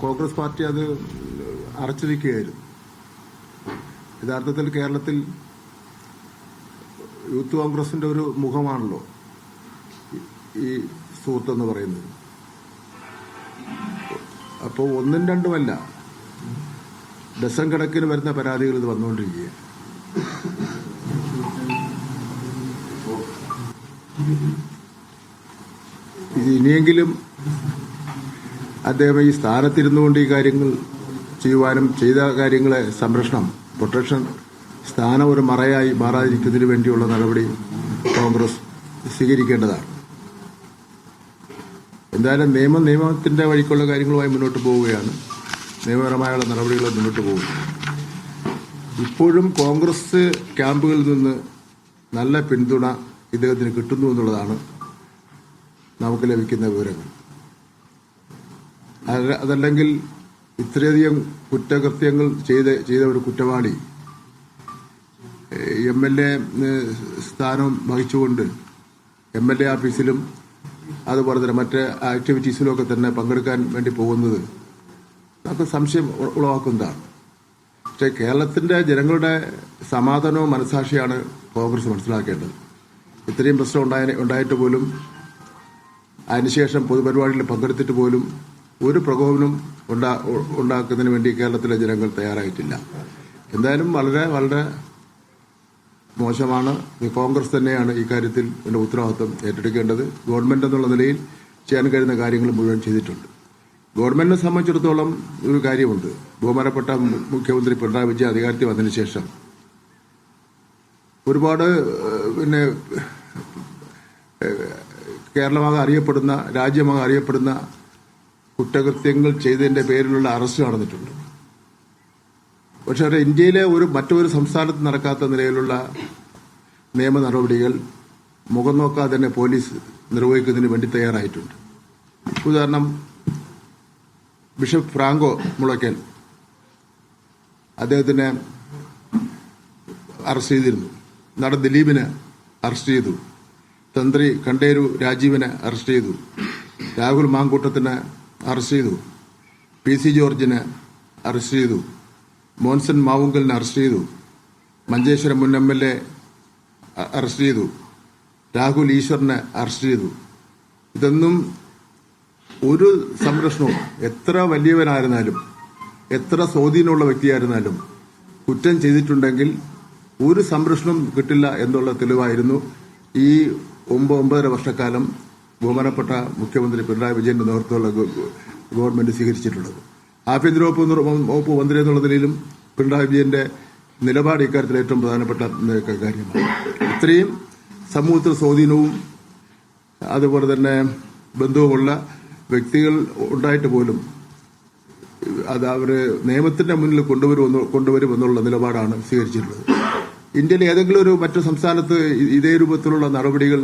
Congress party അത് അടച്ചിരിക്കുകയായിരുന്നു. യഥാർത്ഥത്തിൽ കേരളത്തിൽ യൂത്ത് കോൺഗ്രസിന്റെ ഒരു മുഖമാണല്ലോ ഈ സുഹൃത്തെന്ന് പറയുന്നത്. അപ്പോൾ ഒന്നും രണ്ടുമല്ല, ഡസൻ കണക്കിന് വരുന്ന പരാതികൾ ഇത് വന്നുകൊണ്ടിരിക്കുകയാണ്. ഇത് ഇനിയെങ്കിലും അദ്ദേഹം ഈ സ്ഥാനത്തിരുന്നുകൊണ്ട് ഈ കാര്യങ്ങൾ ചെയ്യുവാനും ചെയ്ത കാര്യങ്ങളെ സംരക്ഷണം, പ്രൊട്ടക്ഷൻ, സ്ഥാനം ഒരു മറയായി മാറാതിരിക്കുന്നതിന് വേണ്ടിയുള്ള നടപടി കോൺഗ്രസ് സ്വീകരിക്കേണ്ടതാണ്. എന്തായാലും നിയമത്തിന്റെ വഴിക്കുള്ള കാര്യങ്ങളുമായി മുന്നോട്ട് പോവുകയാണ്. നിയമപരമായുള്ള നടപടികൾ മുന്നോട്ട് പോകും. ഇപ്പോഴും കോൺഗ്രസ് ക്യാമ്പുകളിൽ നിന്ന് നല്ല പിന്തുണ ഇദ്ദേഹത്തിന് കിട്ടുന്നു എന്നുള്ളതാണ് നമുക്ക് ലഭിക്കുന്ന വിവരങ്ങൾ. അതല്ലെങ്കിൽ ഇത്രയധികം കുറ്റകൃത്യങ്ങൾ ചെയ്ത ഒരു കുറ്റവാളി MLA സ്ഥാനം വഹിച്ചുകൊണ്ട് MLA ഓഫീസിലും അതുപോലെ തന്നെ മറ്റ് ആക്ടിവിറ്റീസിലുമൊക്കെ തന്നെ പങ്കെടുക്കാൻ വേണ്ടി പോകുന്നത് നമുക്ക് സംശയം ഉളവാക്കുന്നതാണ്. പക്ഷേ കേരളത്തിന്റെ ജനങ്ങളുടെ സമാധാനവും മനസാക്ഷിയാണ് കോൺഗ്രസ് മനസ്സിലാക്കേണ്ടത്. ഇത്രയും പ്രശ്നം ഉണ്ടായിട്ട് പോലും അതിനുശേഷം പൊതുപരിപാടികളിൽ പങ്കെടുത്തിട്ട് പോലും ഒരു പ്രകോപനം ഉണ്ടാക്കുന്നതിന് വേണ്ടി കേരളത്തിലെ ജനങ്ങൾ തയ്യാറായിട്ടില്ല. എന്തായാലും വളരെ വളരെ മോശമാണ്. കോൺഗ്രസ് തന്നെയാണ് ഇക്കാര്യത്തിൽ ഉത്തരവാദിത്വം ഏറ്റെടുക്കേണ്ടത്. ഗവൺമെന്റ് എന്നുള്ള നിലയിൽ ചെയ്യാൻ കഴിയുന്ന കാര്യങ്ങൾ മുഴുവൻ ചെയ്തിട്ടുണ്ട്. ഗവൺമെന്റിനെ സംബന്ധിച്ചിടത്തോളം ഒരു കാര്യമുണ്ട്. ബഹുമാനപ്പെട്ട മുഖ്യമന്ത്രി പിണറായി വിജയൻ അധികാരത്തിൽ വന്നതിന് ശേഷം ഒരുപാട് കേരളമാകെ അറിയപ്പെടുന്ന, രാജ്യമാകെ അറിയപ്പെടുന്ന കുറ്റകൃത്യങ്ങൾ ചെയ്തതിന്റെ പേരിലുള്ള അറസ്റ്റ് നടന്നിട്ടുണ്ട്. പക്ഷെ ഇന്ത്യയിലെ മറ്റൊരു സംസ്ഥാനത്ത് നടക്കാത്ത നിലയിലുള്ള നിയമ നടപടികൾ മുഖം നോക്കാതെ തന്നെ പോലീസ് നിർവഹിക്കുന്നതിന് വേണ്ടി തയ്യാറായിട്ടുണ്ട്. ഉദാഹരണം, ബിഷപ്പ് ഫ്രാങ്കോ മുളയ്ക്കൽ, അദ്ദേഹത്തിനെ അറസ്റ്റ് ചെയ്തിരുന്നു. നടൻ ദിലീപിനെ അറസ്റ്റ് ചെയ്തു. തന്ത്രി കണ്ടേരു രാജീവിനെ അറസ്റ്റ് ചെയ്തു. രാഹുൽ മാങ്കൂട്ടത്തിനെ അറസ്റ്റ് ചെയ്തു. PC ജോർജിനെ അറസ്റ്റ് ചെയ്തു. മോൻസൺ മാവുങ്കലിനെ അറസ്റ്റ് ചെയ്തു. മഞ്ചേശ്വരം മുൻ MLA അറസ്റ്റ് ചെയ്തു. രാഹുൽ ഈശ്വറിനെ അറസ്റ്റ് ചെയ്തു. ഇതൊന്നും ഒരു സംരക്ഷണവും, എത്ര വലിയവനായിരുന്നാലും എത്ര സ്വാധീനമുള്ള വ്യക്തിയായിരുന്നാലും കുറ്റം ചെയ്തിട്ടുണ്ടെങ്കിൽ ഒരു സംരക്ഷണം കിട്ടില്ല എന്നുള്ള തെളിവായിരുന്നു ഈ 9.5 വർഷക്കാലം ബഹുമാനപ്പെട്ട മുഖ്യമന്ത്രി പിണറായി വിജയന്റെ നേതൃത്വമുള്ള ഗവൺമെന്റ് സ്വീകരിച്ചിട്ടുള്ളത്. ആഭ്യന്തര വകുപ്പ് മന്ത്രി എന്നുള്ള നിലയിലും പിണറായി വിജയന്റെ നിലപാട് ഇക്കാര്യത്തിൽ ഏറ്റവും പ്രധാനപ്പെട്ട കാര്യമാണ്. ഇത്രയും സമൂഹത്തിൽ സ്വാധീനവും അതുപോലെ തന്നെ ബന്ധവുമുള്ള വ്യക്തികൾ ഉണ്ടായിട്ട് പോലും അത് അവര് നിയമത്തിന്റെ മുന്നിൽ കൊണ്ടുവരുമെന്നുള്ള നിലപാടാണ് സ്വീകരിച്ചിട്ടുള്ളത്. ഇന്ത്യയിലെ ഏതെങ്കിലും ഒരു മറ്റു സംസ്ഥാനത്ത് ഇതേ രൂപത്തിലുള്ള നടപടികൾ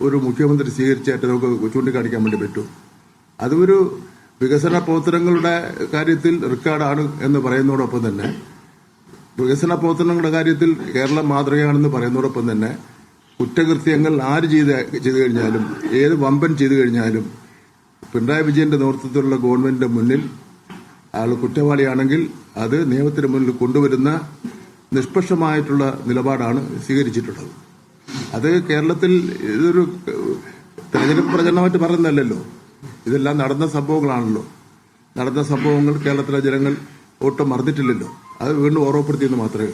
ഒരു മുഖ്യമന്ത്രി സ്വീകരിച്ചായിട്ട് നമുക്ക് ചൂണ്ടിക്കാണിക്കാൻ വേണ്ടി പറ്റും. അതൊരു വികസന പ്രവർത്തനങ്ങളുടെ കാര്യത്തിൽ റെക്കോർഡാണ് എന്ന് പറയുന്നതോടൊപ്പം തന്നെ, വികസന പ്രവർത്തനങ്ങളുടെ കാര്യത്തിൽ കേരളം മാതൃകയാണെന്ന് പറയുന്നതോടൊപ്പം തന്നെ, കുറ്റകൃത്യങ്ങൾ ആര് ചെയ്തു കഴിഞ്ഞാലും, ഏത് വമ്പൻ ചെയ്തു കഴിഞ്ഞാലും പിണറായി വിജയന്റെ നേതൃത്വത്തിലുള്ള ഗവൺമെന്റിന്റെ മുന്നിൽ ആൾ കുറ്റവാളിയാണെങ്കിൽ അത് നിയമത്തിന് മുന്നിൽ കൊണ്ടുവരുന്ന നിഷ്പക്ഷമായിട്ടുള്ള നിലപാടാണ് സ്വീകരിച്ചിട്ടുള്ളത്. അത് കേരളത്തിൽ ഇതൊരു തെരഞ്ഞെടുപ്പ് പ്രചരണമായിട്ട് പറയുന്നതല്ലല്ലോ. ഇതെല്ലാം നടന്ന സംഭവങ്ങളാണല്ലോ. നടന്ന സംഭവങ്ങൾ കേരളത്തിലെ ജനങ്ങൾ ഒട്ടും മറന്നിട്ടില്ലല്ലോ. അത് വീണ്ടും ഓർമ്മപ്പെടുത്തിയെന്ന് മാത്രമേ